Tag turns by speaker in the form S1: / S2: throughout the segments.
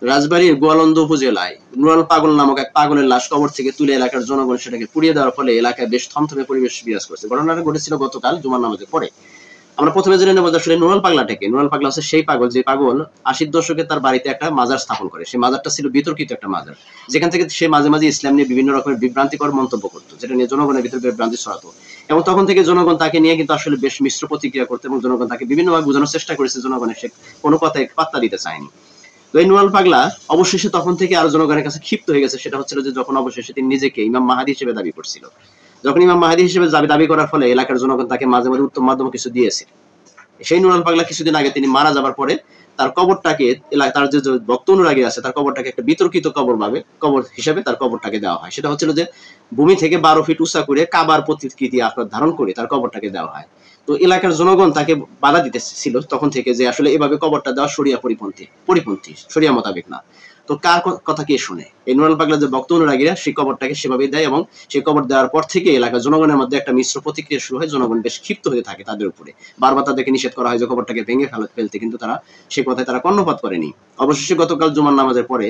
S1: রাজবাড়ীর গোয়ালন্দ উপজেলায় নুরাল পাগল নামক এক পাগলের লাশ কবর থেকে তুলে এলাকার জনগণ সেটাকে পুড়িয়ে দেওয়ার ফলে এলাকায় বেশ থমথমে পরিবেশ বিরাজ করছে। ঘটনাটা ঘটেছিল গতকাল জুমার নামাজের পরে। আমরা প্রথমে জেনে নেব আসলে নুরাল পাগলাটাকে। নুরাল পাগলা হচ্ছে সেই পাগল যে পাগল ৮০ দশকে তার বাড়িতে একটা মাজার স্থাপন করে। সেই মাজারটা ছিল বিতর্কিত একটা মাজার, যেখান থেকে সে মাঝে মাঝে ইসলাম নিয়ে বিভিন্ন রকমের বিভ্রান্তিকর মন্তব্য করতো, যেটা নিয়ে জনগণের ভিতরে বিভ্রান্তি ছড়াতো। এবং তখন থেকে জনগণ তাকে নিয়ে কিন্তু আসলে বেশ মিশ্র প্রতিক্রিয়া করতো এবং জনগণ তাকে বিভিন্নভাবে বোঝানোর চেষ্টা করেছে, জনগণের সে কোনো কথায় পাত্তা দিতে চায়নি। তো এই নুরাল পাগলা অবশেষে তখন থেকে আরো জনগণের কাছে ক্ষিপ্ত হয়ে গেছে। সেটা হচ্ছিল যে যখন অবশেষে তিনি নিজেকে ইমাম মাহাদি হিসেবে দাবি করছিল। যখন ইমাম মাহাদি হিসেবে দাবি করার ফলে এলাকার জনগণ তাকে মাঝে মাঝে উত্তম মাধ্যম কিছু দিয়েছে। সেই নুরাল পাগলা কিছুদিন আগে তিনি মারা যাবার পরে তার কবরটাকে তার যে ভক্ত অনুরাগী আছে তার কবরটাকে একটা বিতর্কিত কবর হিসেবে তার কবরটাকে দেওয়া হয়। সেটা হচ্ছিল যে ভূমি থেকে ১২ ফিট উঁচা করে কাবার প্রতিকৃতি আকার ধারণ করে তার কবরটাকে দেওয়া হয়। তো এলাকার জনগণ তাকে বাধা দিতেছিল তখন থেকে যে আসলে এভাবে কবরটা দেওয়া শরিয়া পরিপন্থী, শরিয়া মোতাবেক না। তো কার কথা কে শুনে? এই নুরাল পাগলা যে ভক্ত অনুরাগীরা সেই কবরটাকে সেভাবে দেয় এবং সেই কবর দেওয়ার পর থেকে এলাকার জনগণের মধ্যে একটা মিশ্র প্রতিক্রিয়া শুরু হয়। জনগণ বেশ ক্ষিপ্ত হতে থাকে তাদের উপরে। বারবার তাদেরকে নিষেধ করা হয় যে কবরটাকে ভেঙে ফেলতে, কিন্তু তারা সেই কথায় তারা কর্ণপাত করেনি। অবশেষে গতকাল জুমার নামাজের পরে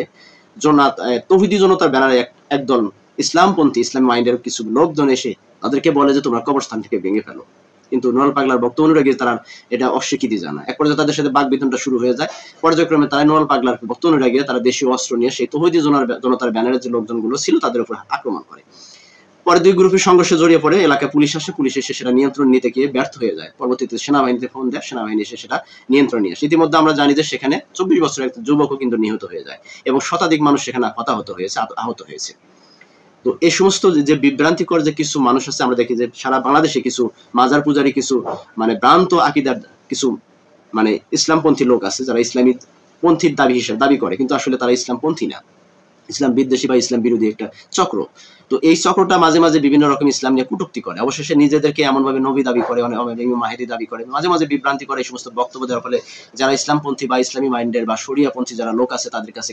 S1: তৌহিদি জনতার ব্যানারে একদল ইসলামপন্থী, ইসলাম মাইন্ডের কিছু লোকজন এসে তাদেরকে বলে যে তোমরা কবরস্থান থেকে ভেঙে ফেলো। কিন্তু নুরাল পাগলার ভক্ত অনুরাগী তারা এটা অস্বীকৃতি জানায়। এক পর্যায়ে তাদের সাথে বাকবিতণ্ডা শুরু হয়ে যায়। পর্যায়ক্রমে তারা নুরাল পাগলার ভক্ত অনুরাগীরা তারা দেশীয় অস্ত্র নিয়ে সেই তৌহিদি জনতার ব্যানারের যে লোকজনগুলো ছিল তাদের উপর আক্রমণ করে। পরে দুই গ্রুপের সংঘর্ষে জড়িয়ে পড়ে এলাকায় পুলিশ আসে। পুলিশ এসে সেটা নিয়ন্ত্রণ নিতে গিয়ে ব্যর্থ হয়ে যায়। পরবর্তীতে সেনাবাহিনীতে ফোন দেয়, সেনাবাহিনী এসে সেটা নিয়ন্ত্রণ নিয়ে আসে। ইতিমধ্যে আমরা জানি যে সেখানে ২৪ বছরের একটা যুবকও কিন্তু নিহত হয়ে যায় এবং শতাধিক মানুষ সেখানে আহত হয়েছে। তো এই সমস্ত যে বিভ্রান্তিকর যে কিছু মানুষ আছে, আমরা দেখি যে সারা বাংলাদেশে কিছু মাজার পূজারী, কিছু মানে ভ্রান্ত আকীদার কিছু মানে ইসলামপন্থী লোক আছে যারা ইসলামী পন্থীর দাবি করে, কিন্তু আসলে তারা ইসলামপন্থী না, ইসলাম বিদ্বেষী বা ইসলাম বিরোধী একটা চক্র। তো এই চক্রটা মাঝে মাঝে বিভিন্ন রকম ইসলাম নিয়ে কটূক্তি করে, অবশেষে নিজেদেরকে এমন ভাবে নবী দাবি করে, মাহেদি দাবি করে, মাঝে মাঝে বিভ্রান্তি করে। এই সমস্ত বক্তব্য দেওয়ার ফলে যারা ইসলামপন্থী বা ইসলামী মাইন্ডের বা শরিয়াপন্থী যারা লোক আছে তাদের কাছে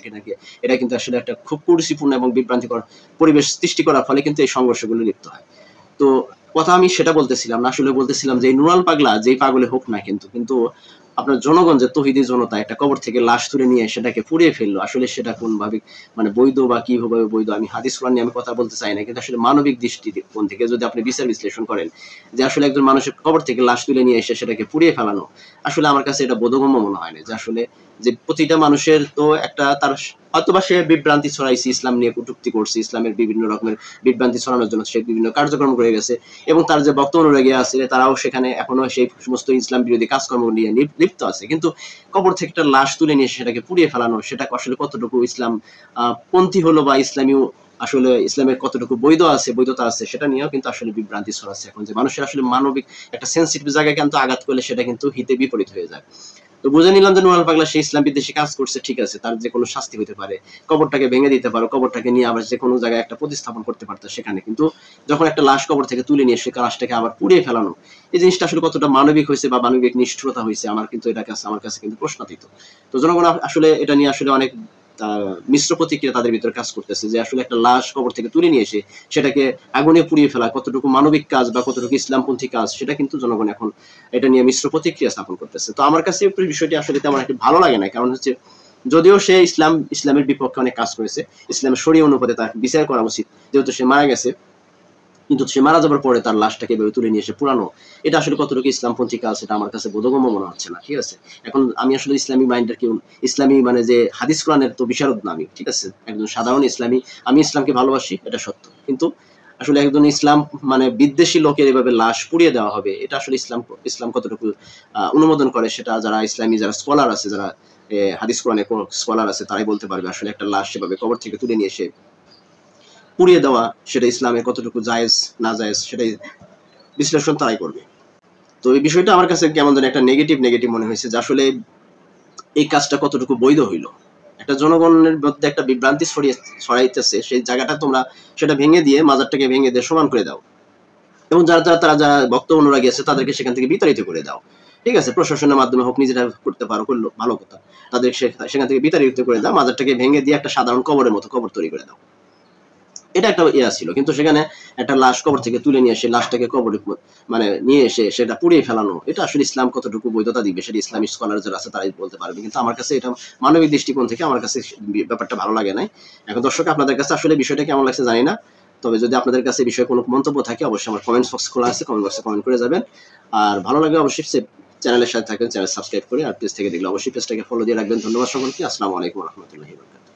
S1: এটা কিন্তু আসলে একটা খুব কুরুচিপূর্ণ এবং বিভ্রান্তিকর পরিবেশ সৃষ্টি করার ফলে কিন্তু এই সংঘর্ষগুলো লিপ্ত হয়। তো কথা আমি সেটা বলতেছিলাম না, আসলে বলতেছিলাম যে এই নুরাল পাগলা যেই পাগলে হোক না, কিন্তু আপনার জনগণ যে তৌহিদি জনতা একটা কবর থেকে লাশ তুলে নিয়ে সেটাকে পুড়িয়ে ফেললো, আসলে সেটা কোনভাবে মানে বৈধ বা কিভাবে বৈধ, আমি হাদিস কোরআন নিয়ে আমি কথা বলতে চাই না, কিন্তু আসলে মানবিক দৃষ্টিকোণ থেকে যদি আপনি বিচার বিশ্লেষণ করেন যে আসলে একজন মানুষের কবর থেকে লাশ তুলে নিয়ে এসে সেটাকে পুড়িয়ে ফেলানো, আসলে আমার কাছে এটা বোধগম্য মনে হয় না। যে আসলে যে প্রতিটা মানুষের তো একটা তার হয়তোবা সে বিভ্রান্তি ছড়াইছে, ইসলাম নিয়ে কটূক্তি করছে, ইসলামের বিভিন্ন রকমের বিভ্রান্তি ছড়ানোর জন্য সে বিভিন্ন কার্যক্রম করে গেছে এবং তার যে ভক্ত অনুরাগী আছে তারাও সেখানে এখনো সেই সমস্ত ইসলাম বিরোধী কাজকর্ম নিয়ে লিপ্ত আছে। কিন্তু কবর থেকে একটা লাশ তুলে নিয়ে সেটাকে পুড়িয়ে ফেলানো, সেটা আসলে কতটুকু ইসলাম পন্থী হলো বা ইসলামীয় আসলে ইসলামের কতটুকু বৈধতা আছে সেটা নিয়েও কিন্তু আসলে বিভ্রান্তি ছড়াচ্ছে এখন। যে মানুষের আসলে মানবিক একটা সেন্সিটিভ জায়গায় কিন্তু আঘাত করলে সেটা কিন্তু হিতে বিপরীত হয়ে যায়। তো বুঝে নিলাম যে নুরাল পাগলা সে ইসলাম বিদ্বেষী কাজ করছে, ঠিক আছে, তার যে কোনো শাস্তি হতে পারে, কবরটাকে ভেঙে দিতে পারো, কবরটাকে নিয়ে আবার যে কোনো জায়গায় একটা প্রতিস্থাপন করতে পারতো সেখানে, কিন্তু যখন একটা লাশ কবর থেকে তুলে নিয়ে সে লাশটাকে আবার পুড়িয়ে ফেলানো, এই জিনিসটা আসলে কতটা মানবিক হয়েছে বা মানবিক নিষ্ঠুরতা হয়েছে আমার কিন্তু আমার কাছে কিন্তু প্রশ্নাতীত। তো জনগণ আসলে এটা নিয়ে আসলে অনেক মিশ্র প্রতিক্রিয়া তাদের ভিতরে কাজ করতেছে যে আসলে একটা লাশ কবর থেকে তুলে নিয়ে এসে সেটাকে আগুনে পুড়িয়ে ফেলা কতটুকু মানবিক কাজ বা কতটুকু ইসলামপন্থী কাজ, সেটা কিন্তু জনগণ এখন এটা নিয়ে মিশ্র প্রতিক্রিয়া স্থাপন করতেছে। তো আমার কাছে বিষয়টি আসলে তেমন একটা ভালো লাগে না, কারণ হচ্ছে যদিও সে ইসলামের বিপক্ষে অনেক কাজ করেছে, ইসলামের শরীয়ত অনুপাতে তার বিচার করা উচিত, যেহেতু সে মারা গেছে, কিন্তু সে মারা যাবার পরে তার লাশটাকে এভাবে তুলে নিয়ে এসে পুরানো, এটা আসলে কতটুকু ইসলামপন্থী কাজ সেটা আমার কাছে বোধগম্য মনে হচ্ছে না। ঠিক আছে, এখন আমি আসলে ইসলামী মাইন্ডের কেউ, ইসলামী মানে যে হাদিস কোরআনের তো বিশারদ না আমি, ঠিক আছে, একজন সাধারণ ইসলামী, আমি ইসলামকে ভালোবাসি, এটা সত্য, কিন্তু আসলে একজন ইসলাম মানে বিদ্বেষী লোকের এভাবে লাশ পুড়িয়ে দেওয়া হবে, এটা আসলে ইসলাম কতটুকু অনুমোদন করে সেটা যারা ইসলামী যারা স্কলার আছে, যারা হাদিস কোরআনের কোন স্কলার আছে তারাই বলতে পারবে আসলে একটা লাশ সেভাবে কবর থেকে তুলে নিয়ে এসে পুড়িয়ে দেওয়া সেটা ইসলামে কতটুকু জায়েজ না জায়েজ সেটাই বিশ্লেষণ তারাই করবে। তো এই বিষয়টা আমার কাছে কেমন যেন একটা নেগেটিভ মনে হয়েছে যে আসলে এই কাজটা কতটুকু বৈধ হইল। একটা জনগণের মধ্যে একটা বিভ্রান্তি ছড়াইতেছে, সেই জায়গাটা তোমরা সেটা ভেঙে দিয়ে মাজারটাকে ভেঙে দিয়ে সমান করে দাও এবং তারা যারা ভক্ত অনুরাগী আছে তাদেরকে সেখান থেকে বিতাড়িত করে দাও। ঠিক আছে, প্রশাসনের মাধ্যমে হোক, নিজেরা করতে পারো, করলো ভালো কথা, তাদের সেখান থেকে বিতাড়িত করে দাও, মাজারটাকে ভেঙে দিয়ে একটা সাধারণ কবরের মতো কবর তৈরি করে দাও। এটা একটা ইয়া ছিল, কিন্তু সেখানে একটা লাশ কবর থেকে তুলে নিয়ে এসে লাশটাকে কবরে মানে নিয়ে এসে সেটা পুড়িয়ে ফেলানো, এটা আসলে ইসলাম কতটুকু বৈধতা দিবে সেটা ইসলামিক স্কলার যারা আছে তারাই বলতে পারবে। কিন্তু আমার কাছে এটা মানবিক দৃষ্টিকোণ থেকে আমার কাছে ব্যাপারটা ভালো লাগে নাই। এখন দর্শক আপনাদের কাছে আসলে বিষয়টা কেমন লাগছে জানি না, তবে যদি আপনাদের কাছে বিষয়ে কোনো মন্তব্য থাকে অবশ্যই আমার কমেন্ট বক্স খোলা আছে, কমেন্ট বক্সে কমেন্ট করে যাবেন। আর ভালো লাগলে অবশ্যই চ্যানেলের সাথে থাকবেন, চ্যানেল সাবস্ক্রাইব করে, আর পেজ থেকে দেখলে অবশ্যই পেজটাকে ফলো দিয়ে রাখবেন। ধন্যবাদ সকলকে। আসসালামু আলাইকুম ওয়া রাহমাতুল্লাহি ওয়া বারাকাতুহু।